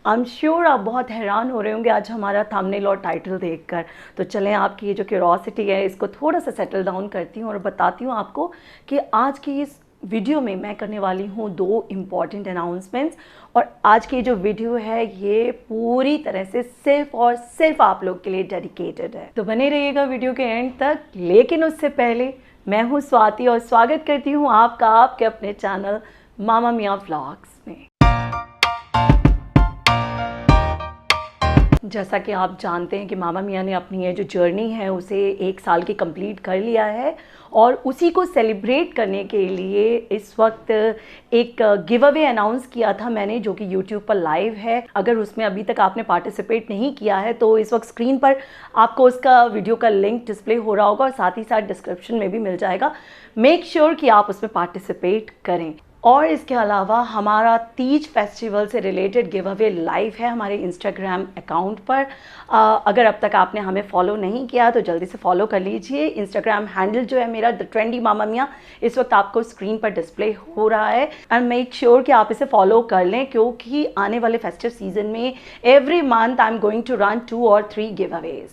I am sure आप बहुत हैरान हो रहे होंगे आज हमारा थंबनेल और टाइटल देखकर। तो चलें, आपकी ये जो क्यूरोसिटी है इसको थोड़ा सा सेटल डाउन करती हूँ और बताती हूँ आपको कि आज की इस वीडियो में मैं करने वाली हूँ 2 इम्पॉर्टेंट अनाउंसमेंट्स। और आज की जो वीडियो है ये पूरी तरह से सिर्फ और सिर्फ आप लोग के लिए डेडिकेटेड है, तो बने रहिएगा वीडियो के एंड तक। लेकिन उससे पहले मैं हूँ स्वाति और स्वागत करती हूँ आपका आपके अपने चैनल मामा मियाँ व्लॉग्स में। जैसा कि आप जानते हैं कि मामा मियाँ ने अपनी ये जो जर्नी है उसे 1 साल की कंप्लीट कर लिया है और उसी को सेलिब्रेट करने के लिए इस वक्त एक गिव अवे अनाउंस किया था मैंने, जो कि यूट्यूब पर लाइव है। अगर उसमें अभी तक आपने पार्टिसिपेट नहीं किया है तो इस वक्त स्क्रीन पर आपको उसका वीडियो का लिंक डिस्प्ले हो रहा होगा और साथ ही साथ डिस्क्रिप्शन में भी मिल जाएगा। मेक श्योर कि आप उसमें पार्टिसिपेट करें। और इसके अलावा हमारा तीज फेस्टिवल से रिलेटेड गिव अवे लाइव है हमारे इंस्टाग्राम अकाउंट पर। अगर अब तक आपने हमें फॉलो नहीं किया तो जल्दी से फॉलो कर लीजिए। इंस्टाग्राम हैंडल जो है मेरा द ट्रेंडी मामा मियाँ इस वक्त आपको स्क्रीन पर डिस्प्ले हो रहा है। एंड मेक श्योर कि आप इसे फॉलो कर लें, क्योंकि आने वाले फेस्टिव सीजन में every month I am going to run 2 और 3 giveaways.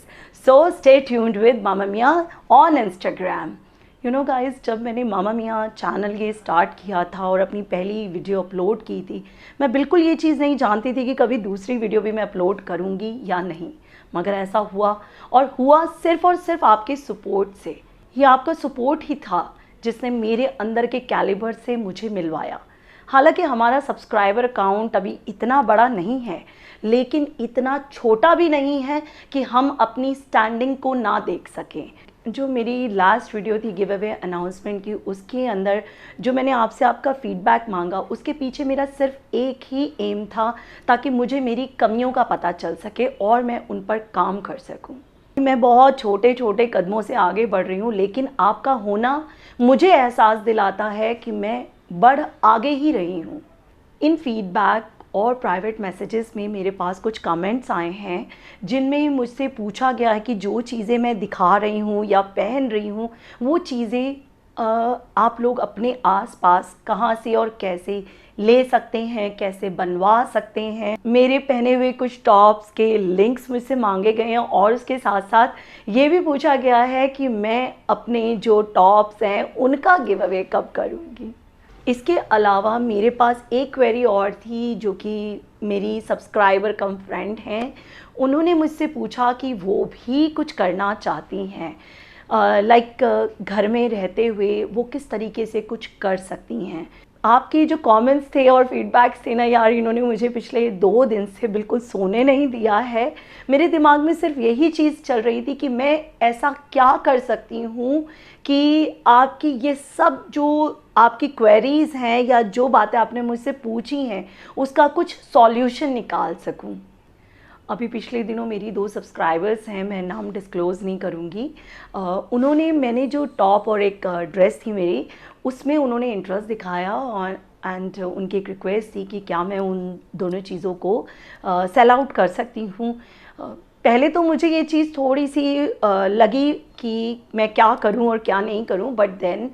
So stay tuned with Mama Miyan on Instagram. You know guys, जब मैंने मामा मियाँ चैनल ये स्टार्ट किया था और अपनी पहली वीडियो अपलोड की थी, मैं बिल्कुल ये चीज़ नहीं जानती थी कि कभी दूसरी वीडियो भी मैं अपलोड करूँगी या नहीं। मगर ऐसा हुआ, और हुआ सिर्फ़ और सिर्फ आपके सपोर्ट से। ये आपका सपोर्ट ही था जिसने मेरे अंदर के कैलिबर से मुझे मिलवाया। हालांकि हमारा सब्सक्राइबर अकाउंट अभी इतना बड़ा नहीं है, लेकिन इतना छोटा भी नहीं है कि हम अपनी स्टैंडिंग को ना देख सकें। जो मेरी लास्ट वीडियो थी गिव अवे अनाउंसमेंट की, उसके अंदर जो मैंने आपसे आपका फीडबैक मांगा, उसके पीछे मेरा सिर्फ एक ही एम था, ताकि मुझे मेरी कमियों का पता चल सके और मैं उन पर काम कर सकूं। मैं बहुत छोटे छोटे कदमों से आगे बढ़ रही हूं, लेकिन आपका होना मुझे एहसास दिलाता है कि मैं बढ़ आगे ही रही हूं। इन फीडबैक और प्राइवेट मैसेजेस में मेरे पास कुछ कमेंट्स आए हैं जिनमें मुझसे पूछा गया है कि जो चीज़ें मैं दिखा रही हूँ या पहन रही हूँ वो चीज़ें आप लोग अपने आसपास कहाँ से और कैसे ले सकते हैं, कैसे बनवा सकते हैं। मेरे पहने हुए कुछ टॉप्स के लिंक्स मुझसे मांगे गए हैं और उसके साथ साथ ये भी पूछा गया है कि मैं अपने जो टॉप्स हैं उनका गिव अवे कब करूँगी। इसके अलावा मेरे पास एक क्वेरी और थी, जो कि मेरी सब्सक्राइबर कम फ्रेंड हैं। उन्होंने मुझसे पूछा कि वो भी कुछ करना चाहती हैं, लाइक घर में रहते हुए वो किस तरीके से कुछ कर सकती हैं। आपके जो कमेंट्स थे और फीडबैक्स थे ना यार, इन्होंने मुझे पिछले 2 दिन से बिल्कुल सोने नहीं दिया है। मेरे दिमाग में सिर्फ यही चीज़ चल रही थी कि मैं ऐसा क्या कर सकती हूँ कि आपकी ये सब जो आपकी क्वेरीज़ हैं या जो बातें आपने मुझसे पूछी हैं उसका कुछ सॉल्यूशन निकाल सकूं। अभी पिछले दिनों मेरी 2 सब्सक्राइबर्स हैं, मैं नाम डिस्क्लोज़ नहीं करूँगी। उन्होंने, मैंने जो टॉप और एक ड्रेस थी मेरी, उसमें उन्होंने इंटरेस्ट दिखाया और एंड उनकी एक रिक्वेस्ट थी कि क्या मैं उन दोनों चीज़ों को सेल आउट कर सकती हूँ। पहले तो मुझे ये चीज़ थोड़ी सी लगी कि मैं क्या करूँ और क्या नहीं करूँ, but then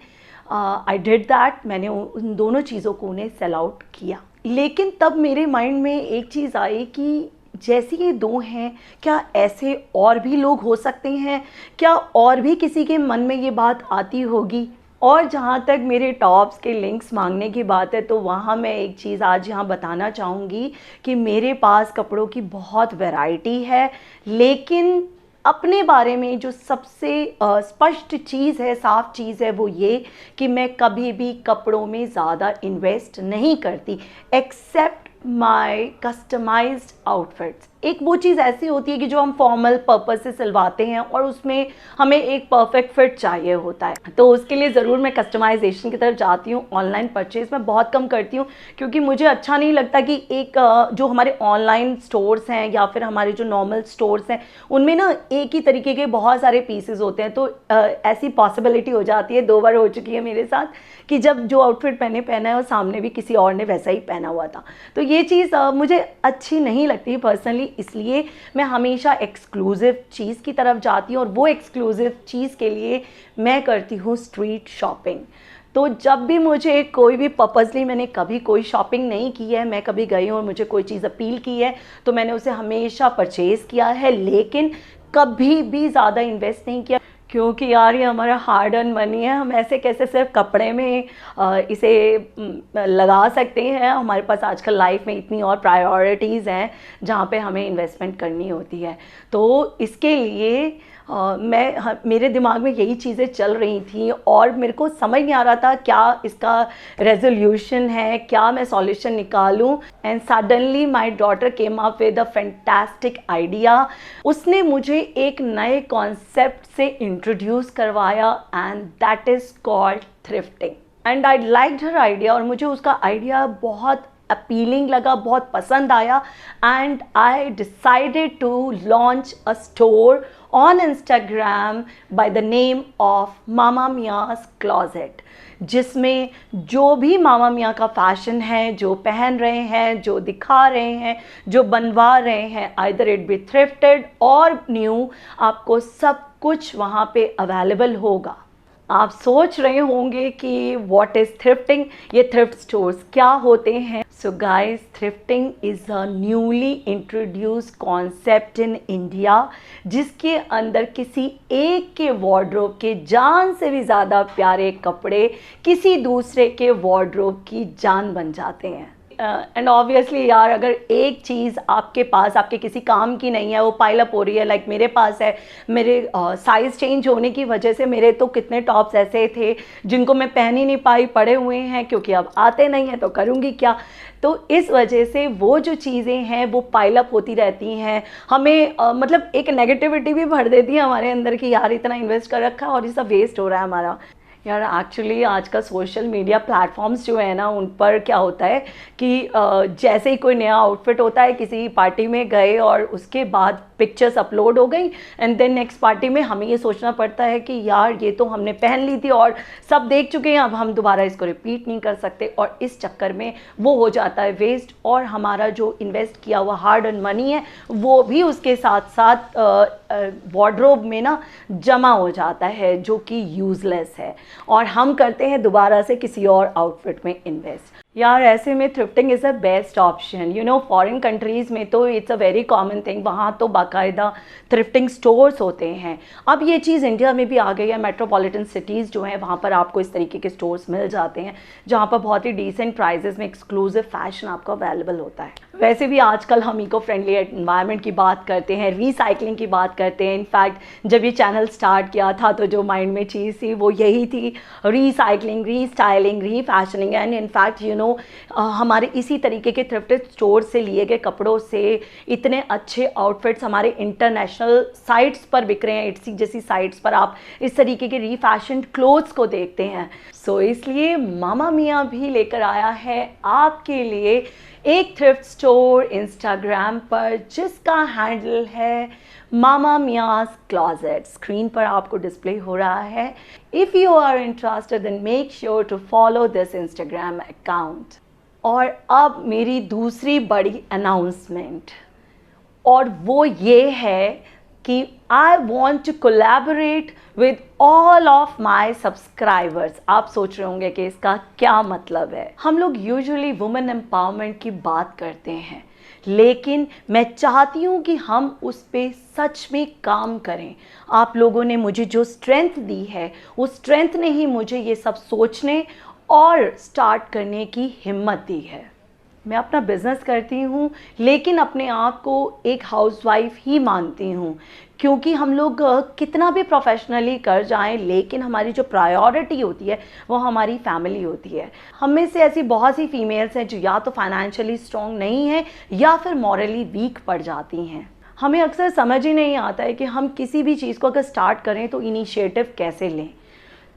I did that. मैंने उन दोनों चीज़ों को उन्हें सेल आउट किया। लेकिन तब मेरे माइंड में एक चीज़ आई कि जैसे ये 2 हैं, क्या ऐसे और भी लोग हो सकते हैं? क्या और भी किसी के मन में ये बात आती होगी? और जहाँ तक मेरे टॉप्स के लिंक्स मांगने की बात है, तो वहाँ मैं एक चीज़ आज यहाँ बताना चाहूँगी कि मेरे पास कपड़ों की बहुत वैरायटी है, लेकिन अपने बारे में जो सबसे स्पष्ट चीज़ है, साफ चीज़ है, वो ये कि मैं कभी भी कपड़ों में ज़्यादा इन्वेस्ट नहीं करती एक्सेप्ट माई कस्टमाइज्ड आउटफिट्स। एक वो चीज़ ऐसी होती है कि जो हम फॉर्मल पर्पस से सिलवाते हैं और उसमें हमें एक परफेक्ट फिट चाहिए होता है, तो उसके लिए ज़रूर मैं कस्टमाइजेशन की तरफ जाती हूँ। ऑनलाइन परचेज़ मैं बहुत कम करती हूँ, क्योंकि मुझे अच्छा नहीं लगता कि एक जो हमारे ऑनलाइन स्टोर्स हैं या फिर हमारे जो नॉर्मल स्टोर्स हैं उनमें ना एक ही तरीके के बहुत सारे पीसेस होते हैं। तो ऐसी पॉसिबिलिटी हो जाती है, 2 बार हो चुकी है मेरे साथ, कि जब जो आउटफिट मैंने पहना है और सामने भी किसी और ने वैसा ही पहना हुआ था, तो ये चीज़ मुझे अच्छी नहीं लगती पर्सनली। इसलिए मैं हमेशा एक्सक्लूसिव चीज़ की तरफ जाती हूँ और वो एक्सक्लूसिव चीज़ के लिए मैं करती हूँ स्ट्रीट शॉपिंग। तो जब भी मुझे कोई भी पर्पसली मैंने कभी कोई शॉपिंग नहीं की है, मैं कभी गई हूँ और मुझे कोई चीज़ अपील की है तो मैंने उसे हमेशा परचेज़ किया है, लेकिन कभी भी ज़्यादा इन्वेस्ट नहीं किया, क्योंकि यार ये हमारा हार्ड अर्न मनी है। हम ऐसे कैसे सिर्फ कपड़े में इसे लगा सकते हैं। हमारे पास आजकल लाइफ में इतनी और प्रायोरिटीज़ हैं जहाँ पे हमें इन्वेस्टमेंट करनी होती है। तो इसके लिए मेरे दिमाग में यही चीज़ें चल रही थी और मेरे को समझ नहीं आ रहा था क्या इसका रेजोल्यूशन है, क्या मैं सॉल्यूशन निकालूं। And suddenly my daughter came up with a fantastic idea. उसने मुझे एक नए कॉन्सेप्ट से इंट्रोड्यूस करवाया and that is called thrifting. And I liked her idea, और मुझे उसका आइडिया बहुत अपीलिंग लगा, बहुत पसंद आया। And I decided to launch a store on Instagram by the name of Mama Miya's closet, जिसमें जो भी मामा मियाँ का फैशन है, जो पहन रहे हैं, जो दिखा रहे हैं, जो बनवा रहे हैं, आइदर इट बी थ्रिफ्टेड और न्यू, आपको सब कुछ वहाँ पे अवेलेबल होगा। आप सोच रहे होंगे कि व्हाट इज़ थ्रिफ्टिंग, ये थ्रिफ्ट स्टोर्स क्या होते हैं। So guys, thrifting is a newly introduced concept in India, जिसके अंदर किसी एक के वार्डरोब के जान से भी ज़्यादा प्यारे कपड़े किसी दूसरे के वार्डरोब की जान बन जाते हैं। एंड ऑब्वियसली यार, अगर एक चीज़ आपके पास आपके किसी काम की नहीं है, वो पाइल अप हो रही है, लाइक मेरे पास है, मेरे साइज़ चेंज होने की वजह से मेरे तो कितने टॉप्स ऐसे थे जिनको मैं पहन ही नहीं पाई, पड़े हुए हैं, क्योंकि अब आते नहीं हैं तो करूँगी क्या। तो इस वजह से वो जो चीज़ें हैं वो पाइल अप होती रहती हैं, हमें मतलब एक नेगेटिविटी भी भर देती है हमारे अंदर कि यार इतना इन्वेस्ट कर रखा है और ये सब वेस्ट हो रहा है हमारा। यार एक्चुअली आज का सोशल मीडिया प्लेटफॉर्म्स जो है ना, उन पर क्या होता है कि जैसे ही कोई नया आउटफिट होता है, किसी पार्टी में गए और उसके बाद पिक्चर्स अपलोड हो गई, एंड देन नेक्स्ट पार्टी में हमें ये सोचना पड़ता है कि यार ये तो हमने पहन ली थी और सब देख चुके हैं, अब हम दोबारा इसको रिपीट नहीं कर सकते, और इस चक्कर में वो हो जाता है वेस्ट, और हमारा जो इन्वेस्ट किया हुआ हार्ड अर्न मनी है वो भी उसके साथ साथ वार्डरोब में ना जमा हो जाता है, जो कि यूज़लेस है, और हम करते हैं दोबारा से किसी और आउटफिट में इन्वेस्ट। यार ऐसे में thrifting is a best option. You know, foreign countries में तो it's a very common thing, वहाँ तो बाकायदा थ्रिफ्टिंग स्टोर्स होते हैं। अब ये चीज़ इंडिया में भी आ गई है। मेट्रोपॉलिटन सिटीज़ जो हैं वहाँ पर आपको इस तरीके के स्टोर्स मिल जाते हैं, जहाँ पर बहुत ही डिसेंट प्राइजेस में एक्सक्लूसिव फैशन आपको अवेलेबल होता है। वैसे भी आजकल हम इको फ्रेंडली एनवायरनमेंट की बात करते हैं, रीसाइकलिंग की बात करते हैं। इनफैक्ट जब ये चैनल स्टार्ट किया था तो जो माइंड में चीज़ थी वो यही थी, recycling, restyling, refashioning. And in fact you know, हमारे इसी तरीके के थ्रिफ्टेड स्टोर से लिए गए कपड़ों से इतने अच्छे आउटफिट्स हमारे इंटरनेशनल साइट्स पर बिक रहे हैं। इट्सी जैसी साइट्स पर आप इस तरीके के रीफैशन्ड क्लोथ्स को देखते हैं। सो इसलिए मामा मियाँ भी लेकर आया है आपके लिए एक थ्रिफ्ट स्टोर इंस्टाग्राम पर, जिसका हैंडल है मामा मियाज़ क्लॉजेट। स्क्रीन पर आपको डिस्प्ले हो रहा है। If you are interested then make sure to follow this Instagram account. और अब मेरी दूसरी बड़ी अनाउंसमेंट, और वो ये है कि I want to collaborate with all of my subscribers. आप सोच रहे होंगे कि इसका क्या मतलब है। हम लोग यूजुअली वुमेन एम्पावरमेंट की बात करते हैं, लेकिन मैं चाहती हूँ कि हम उस पर सच में काम करें। आप लोगों ने मुझे जो स्ट्रेंथ दी है, उस स्ट्रेंथ ने ही मुझे ये सब सोचने और स्टार्ट करने की हिम्मत दी है। मैं अपना बिज़नेस करती हूँ, लेकिन अपने आप को एक हाउसवाइफ ही मानती हूँ, क्योंकि हम लोग कितना भी प्रोफेशनली कर जाएं, लेकिन हमारी जो प्रायोरिटी होती है वो हमारी फैमिली होती है। हम में से ऐसी बहुत सी फीमेल्स हैं जो या तो फाइनेंशियली स्ट्रॉन्ग नहीं हैं या फिर मॉरली वीक पड़ जाती हैं। हमें अक्सर समझ ही नहीं आता है कि हम किसी भी चीज़ को अगर स्टार्ट करें तो इनिशिएटिव कैसे लें।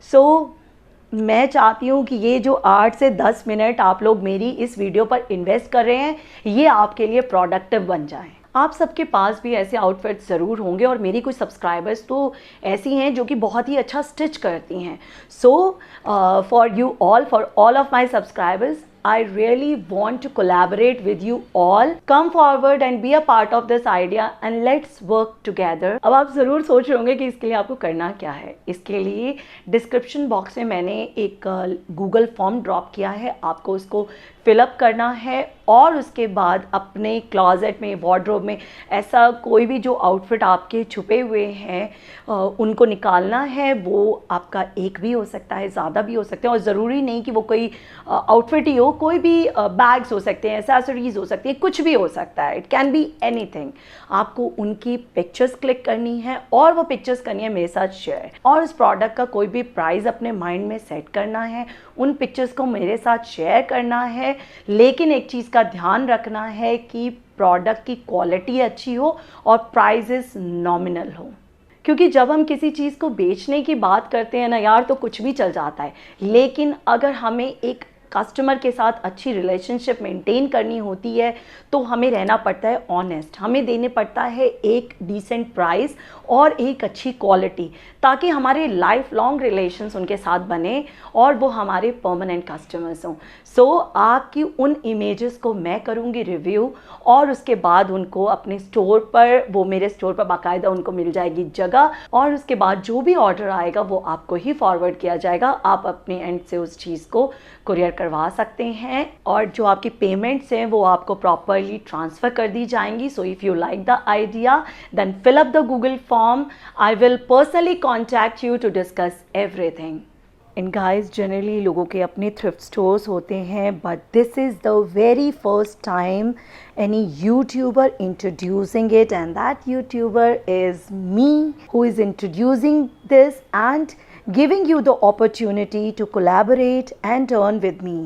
सो मैं चाहती हूँ कि ये जो 8 से 10 मिनट आप लोग मेरी इस वीडियो पर इन्वेस्ट कर रहे हैं, ये आपके लिए प्रोडक्टिव बन जाएं। आप सबके पास भी ऐसे आउटफिट्स ज़रूर होंगे, और मेरी कुछ सब्सक्राइबर्स तो ऐसी हैं जो कि बहुत ही अच्छा स्टिच करती हैं। So for all of my subscribers, I really want to collaborate with you all. Come forward and be a part of this idea and let's work together. अब आप ज़रूर सोच रहे होंगे कि इसके लिए आपको करना क्या है. इसके लिए डिस्क्रिप्शन बॉक्स में मैंने एक गूगल फॉर्म ड्रॉप किया है. आपको उसको फिलअप करना है और उसके बाद अपने क्लॉजेट में, वार्डरोब में ऐसा कोई भी जो आउटफिट आपके छुपे हुए हैं उनको निकालना है. वो आपका एक भी हो सकता है, ज़्यादा भी हो सकते हैं, और ज़रूरी नहीं कि वो कोई आउटफिट ही हो. कोई भी बैग्स हो सकते हैं, एक्सेसरीज हो सकती है, कुछ भी हो सकता है. It can be anything. आपको उनकी पिक्चर्स क्लिक करनी है और वो पिक्चर्स करनी है मेरे साथ शेयर, और उस प्रोडक्ट का कोई भी प्राइस अपने माइंड में सेट करना है. उन पिक्चर्स को मेरे साथ शेयर करना है. लेकिन एक चीज़ का ध्यान रखना है कि प्रोडक्ट की क्वालिटी अच्छी हो और प्राइसेस नॉमिनल हो. क्योंकि जब हम किसी चीज़ को बेचने की बात करते हैं ना यार, तो कुछ भी चल जाता है. लेकिन अगर हमें एक कस्टमर के साथ अच्छी रिलेशनशिप मेंटेन करनी होती है तो हमें रहना पड़ता है ऑनेस्ट. हमें देने पड़ता है एक डिसेंट प्राइस और एक अच्छी क्वालिटी, ताकि हमारे लाइफ लॉन्ग रिलेशंस उनके साथ बने और वो हमारे परमानेंट कस्टमर्स हों. सो आपकी उन इमेजेस को मैं करूँगी रिव्यू, और उसके बाद उनको अपने स्टोर पर, वो मेरे स्टोर पर बाकायदा उनको मिल जाएगी जगह, और उसके बाद जो भी ऑर्डर आएगा वो आपको ही फॉरवर्ड किया जाएगा. आप अपने एंड से उस चीज़ को कुरियर करवा सकते हैं, और जो आपकी पेमेंट्स हैं वो आपको प्रॉपरली ट्रांसफ़र कर दी जाएंगी. So if you like the idea then fill up the Google form. I will personally contact you to discuss everything. And guys, generally लोगों के अपने थ्रिफ्ट स्टोर्स होते हैं, but this is the very first time any YouTuber introducing it, and that YouTuber is me, who is introducing this and giving you the opportunity to collaborate and earn with me.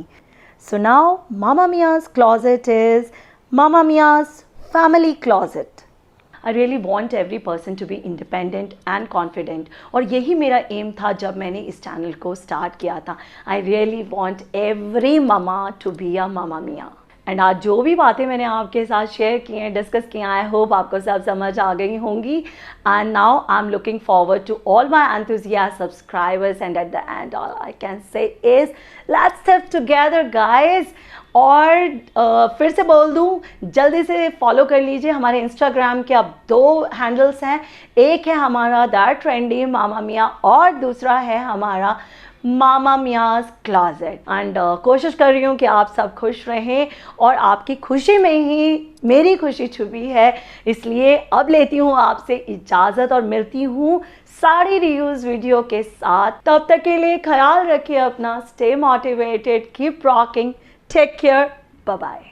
So now Mama Mia's closet is Mama Mia's family closet. I really want every person to be independent and confident. और यही मेरा M था जब मैंने इस channel को start किया था. I really want every mama to be a Mama Mia. And आज जो भी बातें मैंने आपके साथ शेयर की हैं, डिस्कस किया, आई होप आपको सब समझ आ गई होंगी. And now I am looking forward to all my enthusiast subscribers, and at the end all I can say is let's step together guys. और फिर से बोल दूँ, जल्दी से फॉलो कर लीजिए हमारे इंस्टाग्राम के. अब 2 हैंडल्स हैं. एक है हमारा दैट ट्रेंडी मामा मिया और दूसरा है हमारा मामा मियाज़ क्लॉजेट. एंड कोशिश कर रही हूँ कि आप सब खुश रहें, और आपकी खुशी में ही मेरी खुशी छुपी है. इसलिए अब लेती हूँ आपसे इजाज़त और मिलती हूँ सारी रिव्यूज़ वीडियो के साथ. तब तक के लिए ख्याल रखिए अपना. Stay motivated, keep rocking, take care, bye bye.